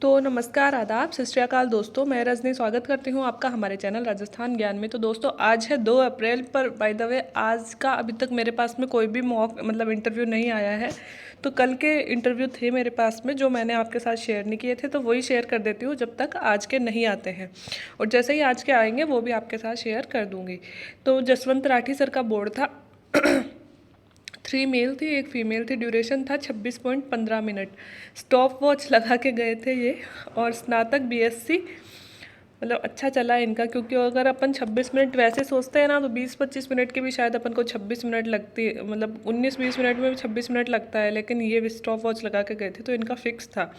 तो नमस्कार, आदाब, सत श्री अकाल दोस्तों। मैं रजनी स्वागत करती हूँ आपका हमारे चैनल राजस्थान ज्ञान में। तो दोस्तों आज है 2 अप्रैल पर। बाय द वे आज का अभी तक मेरे पास में कोई भी मॉक इंटरव्यू नहीं आया है। तो कल के इंटरव्यू थे मेरे पास में जो मैंने आपके साथ शेयर नहीं किए थे, तो वही शेयर कर देती हूँ जब तक आज के नहीं आते हैं। और जैसे ही आज के आएंगे वो भी आपके साथ शेयर कर दूँगी। तो जसवंत राठी सर का बोर्ड था 3 मेल थी, 1 फीमेल थी। ड्यूरेशन था 26.15 मिनट। स्टॉप वॉच लगा के गए थे ये। और स्नातक बीएससी, मतलब अच्छा चला इनका, क्योंकि अगर अपन 26 मिनट वैसे सोचते हैं ना तो 20-25 मिनट की भी शायद अपन को 26 मिनट लगती है, मतलब 19-20 मिनट में भी 26 मिनट लगता है, लेकिन ये स्टॉप वॉच लगा के गए थे तो इनका फिक्स था।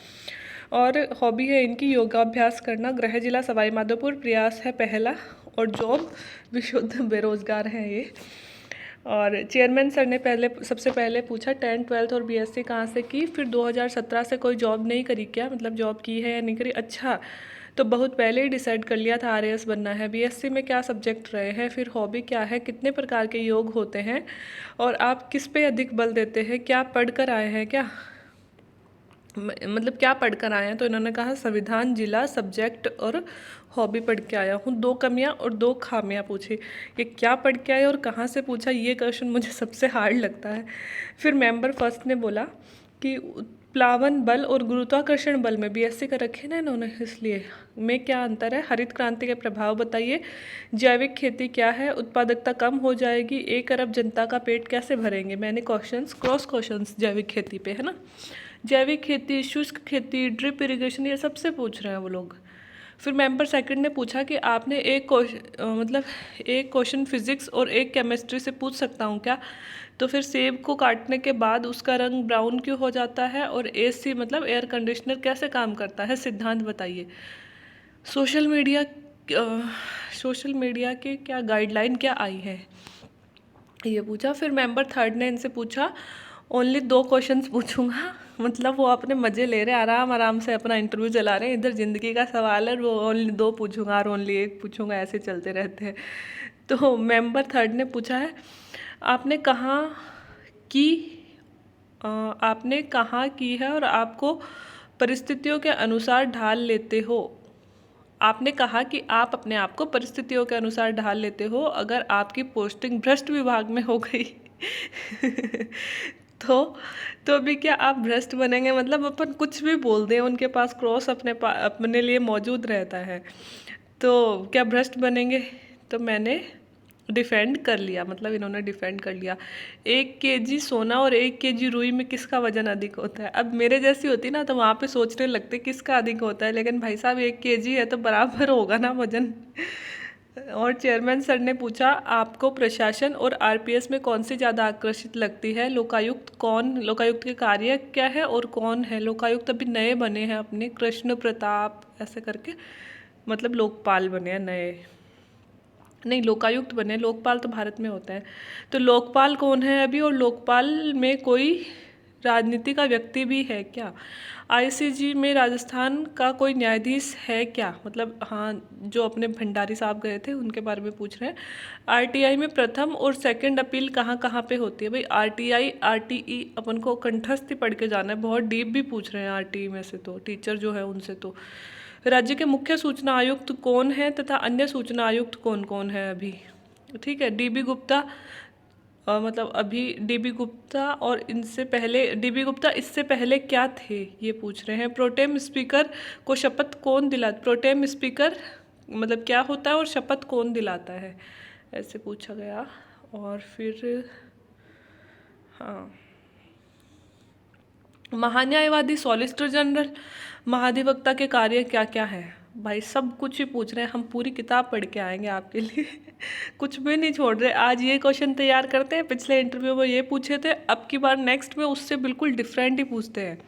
और हॉबी है इनकी योगाभ्यास करना। गृह जिला सवाई माधोपुर, प्रयास है पहला। और जॉब विशुद्ध बेरोजगार हैं ये। और चेयरमैन सर ने सबसे पहले पूछा 10th 12th और बीएससी कहाँ से की, फिर 2017 से कोई जॉब नहीं करी क्या, मतलब जॉब की है या नहीं करी। अच्छा, तो बहुत पहले ही डिसाइड कर लिया था आरएएस बनना है। बीएससी में क्या सब्जेक्ट रहे हैं, फिर हॉबी क्या है, कितने प्रकार के योग होते हैं और आप किस पे अधिक बल देते हैं, क्या पढ़ कर आए हैं, क्या मतलब क्या पढ़कर आए हैं। तो इन्होंने कहा संविधान, जिला, सब्जेक्ट और हॉबी पढ़ के आया हूँ। 2 कमियाँ और 2 खामियाँ पूछी। ये क्या पढ़ के आए और कहाँ से पूछा, ये क्वेश्चन मुझे सबसे हार्ड लगता है। फिर मेंबर फर्स्ट ने बोला कि प्लावन बल और गुरुत्वाकर्षण बल में बीएससी का रखे ना इन्होंने, इसलिए में क्या अंतर है। हरित क्रांति के प्रभाव बताइए। जैविक खेती क्या है। उत्पादकता कम हो जाएगी। 1 अरब जनता का पेट कैसे भरेंगे। मैंने क्रॉस क्वेश्चंस जैविक खेती पे है ना। जैविक खेती, शुष्क खेती, ड्रिप इरिगेशन, ये सबसे पूछ रहे हैं वो लोग। फिर मेंबर सेकंड ने पूछा कि आपने एक क्वेश्चन फिजिक्स और एक केमिस्ट्री से पूछ सकता हूँ क्या। तो फिर सेब को काटने के बाद उसका रंग ब्राउन क्यों हो जाता है, और एसी मतलब एयर कंडीशनर कैसे काम करता है, सिद्धांत बताइए। सोशल मीडिया सोशल मीडिया के क्या गाइडलाइन क्या आई है, ये पूछा। फिर मेंबर थर्ड ने इनसे पूछा ओनली 2 क्वेश्चंस पूछूंगा, मतलब वो अपने मज़े ले रहे, आराम आराम से अपना इंटरव्यू चला रहे हैं। इधर ज़िंदगी का सवाल है, वो ओनली 2 पूछूंगा और ओनली 1 पूछूंगा, ऐसे चलते रहते हैं। तो मेंबर थर्ड ने पूछा है आपने कहाँ की आपने कहाँ की है और आपको परिस्थितियों के अनुसार ढाल लेते हो। आपने कहा कि आप अपने आप को परिस्थितियों के अनुसार ढाल लेते हो अगर आपकी पोस्टिंग भ्रष्ट विभाग में हो गई तो तो अभी क्या आप भ्रष्ट बनेंगे, मतलब अपन कुछ भी बोल दें उनके पास क्रॉस अपने लिए मौजूद रहता है। तो क्या भ्रष्ट बनेंगे। तो मैंने डिफेंड कर लिया, मतलब इन्होंने डिफेंड कर लिया। 1 केजी सोना और 1 केजी रुई में किसका वजन अधिक होता है। अब मेरे जैसी होती ना तो वहाँ पे सोचने लगते किसका अधिक होता है, लेकिन भाई साहब 1 केजी है तो बराबर होगा ना वजन। और चेयरमैन सर ने पूछा आपको प्रशासन और आरपीएस में कौन सी ज़्यादा आकर्षित लगती है। लोकायुक्त के कार्य क्या है और कौन है लोकायुक्त। अभी नए बने हैं अपने, कृष्ण प्रताप ऐसे करके, मतलब लोकपाल बने हैं नए, नहीं लोकायुक्त बने, लोकपाल तो भारत में होता है। तो लोकपाल कौन है अभी, और लोकपाल में कोई राजनीति का व्यक्ति भी है क्या। आईसीजी में राजस्थान का कोई न्यायाधीश है क्या, मतलब हाँ, जो अपने भंडारी साहब गए थे उनके बारे में पूछ रहे हैं। आरटीआई में प्रथम और सेकंड अपील कहाँ कहाँ पे होती है। भाई आरटीआई आरटीई अपन को कंठस्थ ही पढ़ के जाना है, बहुत डीप भी पूछ रहे हैं आरटीई में से, तो टीचर जो है उनसे। तो राज्य के मुख्य सूचना आयुक्त कौन है तथा अन्य सूचना आयुक्त कौन कौन है अभी, ठीक है। डीबी गुप्ता मतलब अभी डीबी गुप्ता, और इनसे पहले डीबी गुप्ता इससे पहले क्या थे ये पूछ रहे हैं। प्रोटेम स्पीकर को शपथ कौन दिलाता, प्रोटेम स्पीकर मतलब क्या होता है और शपथ कौन दिलाता है, ऐसे पूछा गया। और फिर हाँ, महान्यायवादी, सॉलिसिटर जनरल, महाधिवक्ता के कार्य क्या क्या है। भाई सब कुछ ही पूछ रहे हैं, हम पूरी किताब पढ़ के आएंगे आपके लिए कुछ भी नहीं छोड़ रहे। आज ये क्वेश्चन तैयार करते हैं, पिछले इंटरव्यू में ये पूछे थे, अब की बार नेक्स्ट में उससे बिल्कुल डिफरेंट ही पूछते हैं।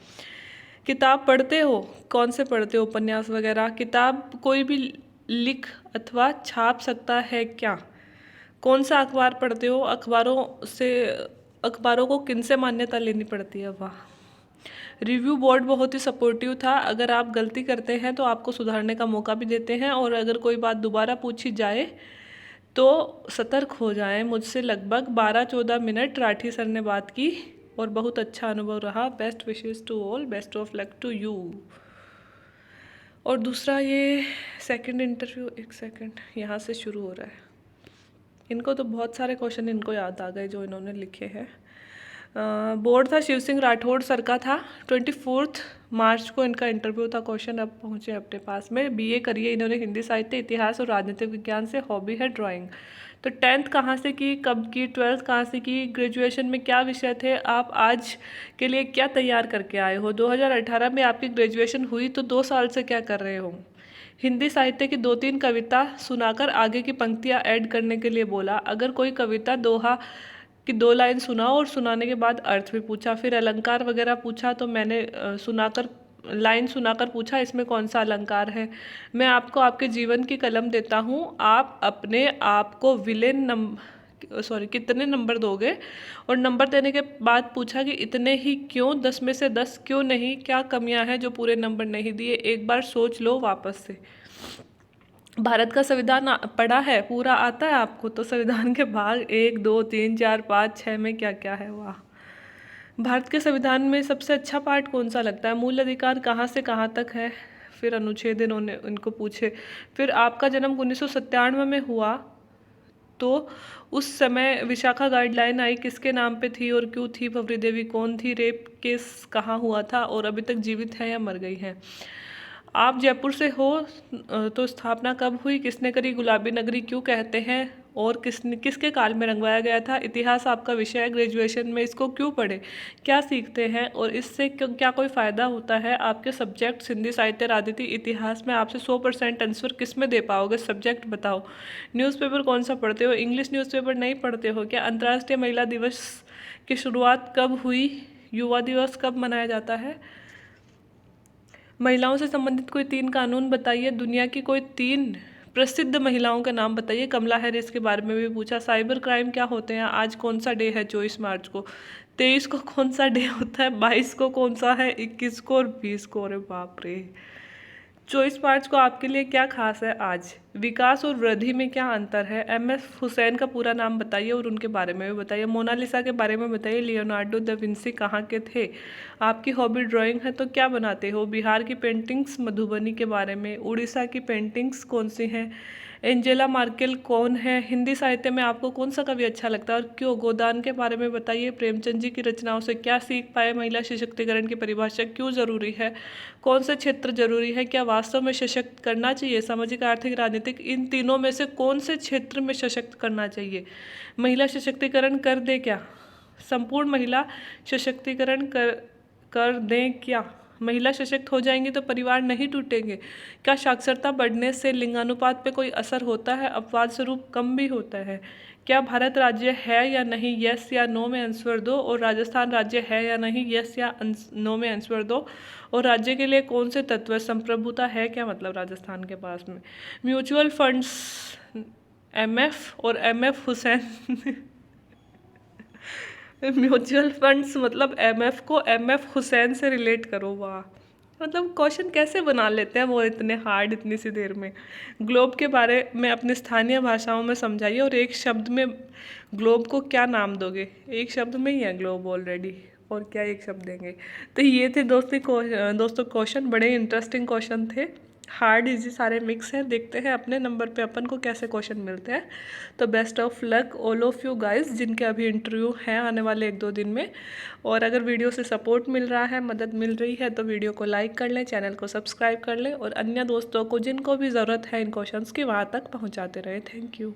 किताब पढ़ते हो, कौन से पढ़ते हो, उपन्यास वगैरह। किताब कोई भी लिख अथवा छाप सकता है क्या। कौन सा अखबार पढ़ते हो, अखबारों को किन से मान्यता लेनी पड़ती है। वाह। रिव्यू बोर्ड बहुत ही सपोर्टिव था, अगर आप गलती करते हैं तो आपको सुधारने का मौका भी देते हैं, और अगर कोई बात दोबारा पूछी जाए तो सतर्क हो जाएं। मुझसे लगभग 12-14 मिनट राठी सर ने बात की और बहुत अच्छा अनुभव रहा। Best wishes to all, best of luck to you. और दूसरा ये सेकंड इंटरव्यू, एक सेकंड, यहाँ से शुरू हो रहा है। इनको तो बहुत सारे क्वेश्चन इनको याद आ गए जो इन्होंने लिखे हैं। बोर्ड था शिव सिंह राठौड़ सर का था, 24 मार्च को इनका इंटरव्यू था। क्वेश्चन अब पहुँचे अपने पास में। बीए करिए इन्होंने हिंदी साहित्य, इतिहास और राजनीतिक विज्ञान से, हॉबी है ड्राइंग। तो 10th कहाँ से की, कब की, 12th कहाँ से की, ग्रेजुएशन में क्या विषय थे, आप आज के लिए क्या तैयार करके आए हो, 2018 में आपकी ग्रेजुएशन हुई तो 2 साल से क्या कर रहे हो। हिंदी साहित्य की 2-3 कविता सुनाकर आगे की पंक्तियाँ ऐड करने के लिए बोला। अगर कोई कविता दोहा कि 2 लाइन सुनाओ और सुनाने के बाद अर्थ भी पूछा। फिर अलंकार वगैरह पूछा तो मैंने लाइन सुनाकर पूछा इसमें कौन सा अलंकार है। मैं आपको आपके जीवन की कलम देता हूँ, आप अपने आप को कितने नंबर दोगे। और नंबर देने के बाद पूछा कि इतने ही क्यों, 10 में से 10 क्यों नहीं, क्या कमियां हैं जो पूरे नंबर नहीं दिए, एक बार सोच लो वापस से। भारत का संविधान पढ़ा है, पूरा आता है आपको, तो संविधान के भाग 1, 2, 3, 4, 5, 6 में क्या क्या है। वाह। भारत के संविधान में सबसे अच्छा पार्ट कौन सा लगता है, मूल अधिकार कहाँ से कहाँ तक है। फिर अनुच्छेद इनको पूछे। फिर आपका जन्म 1997 में हुआ तो उस समय विशाखा गाइडलाइन आई, किसके नाम पे थी और क्यों थी, भवरी देवी कौन थी, रेप केस कहाँ हुआ था और अभी तक जीवित है या मर गई है। आप जयपुर से हो तो स्थापना कब हुई, किसने करी, गुलाबी नगरी क्यों कहते हैं और किसके काल में रंगवाया गया था। इतिहास आपका विषय है, ग्रेजुएशन में इसको क्यों पढ़े, क्या सीखते हैं और इससे क्या कोई फ़ायदा होता है। आपके सब्जेक्ट हिंदी साहित्य राजनीति इतिहास में आपसे 100% आंसर किस में दे पाओगे, सब्जेक्ट बताओ। न्यूज़पेपर कौन सा पढ़ते हो, इंग्लिश न्यूज़पेपर नहीं पढ़ते हो क्या। अंतर्राष्ट्रीय महिला दिवस की शुरुआत कब हुई, युवा दिवस कब मनाया जाता है। महिलाओं से संबंधित कोई 3 कानून बताइए। दुनिया की कोई 3 प्रसिद्ध महिलाओं के नाम बताइए। कमला हैरिस के बारे में भी पूछा। साइबर क्राइम क्या होते हैं। आज कौन सा डे है, 24 मार्च को। 23 को कौन सा डे होता है, 22 को कौन सा है, 21 को और 20 को। अरे बाप रे। 24 मार्च को आपके लिए क्या खास है आज। विकास और वृद्धि में क्या अंतर है। एमएफ हुसैन का पूरा नाम बताइए और उनके बारे में भी बताइए। मोनालिसा के बारे में बताइए। लियोनार्डो दा विंसी कहाँ के थे। आपकी हॉबी ड्राइंग है तो क्या बनाते हो। बिहार की पेंटिंग्स, मधुबनी के बारे में। उड़ीसा की पेंटिंग्स कौन सी हैं। एंजेला मार्केल कौन है। हिंदी साहित्य में आपको कौन सा कवि अच्छा लगता है और क्यों। गोदान के बारे में बताइए। प्रेमचंद जी की रचनाओं से क्या सीख पाए। महिला सशक्तिकरण की परिभाषा क्यों जरूरी है। कौन से क्षेत्र जरूरी है, क्या वास्तव में सशक्त करना चाहिए। सामाजिक, आर्थिक, राजनीतिक, इन तीनों में से कौन से क्षेत्र में सशक्त करना चाहिए। महिला सशक्तिकरण कर दे क्या। संपूर्ण महिला सशक्तिकरण कर दें क्या। महिला सशक्त हो जाएंगी तो परिवार नहीं टूटेंगे। क्या साक्षरता बढ़ने से लिंगानुपात पे कोई असर होता है, अपवाद स्वरूप कम भी होता है। क्या भारत राज्य है या नहीं, यस या नो में आंसर दो। और राजस्थान राज्य है या नहीं, यस या नो में आंसर दो। और राज्य के लिए कौन से तत्व, संप्रभुता है क्या मतलब राजस्थान के पास में। म्यूचुअल फंड्स, एमएफ और एमएफ हुसैन म्यूचुअल फंड्स मतलब एमएफ को एमएफ हुसैन से रिलेट करो। वाह। मतलब क्वेश्चन कैसे बना लेते हैं वो इतने हार्ड, इतनी सी देर में। ग्लोब के बारे में अपनी स्थानीय भाषाओं में समझाइए और एक शब्द में ग्लोब को क्या नाम दोगे। एक शब्द में ही है ग्लोब ऑलरेडी, और क्या एक शब्द देंगे। तो ये थे दोस्तों क्वेश्चन, बड़े इंटरेस्टिंग क्वेश्चन थे, हार्ड इजी सारे मिक्स हैं। देखते हैं अपने नंबर पे अपन को कैसे क्वेश्चन मिलते हैं। तो best of luck all of you guys, जिनके अभी इंटरव्यू हैं आने वाले 1-2 दिन में। और अगर वीडियो से सपोर्ट मिल रहा है, मदद मिल रही है, तो वीडियो को लाइक कर लें, चैनल को सब्सक्राइब कर लें और अन्य दोस्तों को जिनको भी ज़रूरत है इन क्वेश्चंस की वहाँ तक पहुँचाते रहें। Thank you.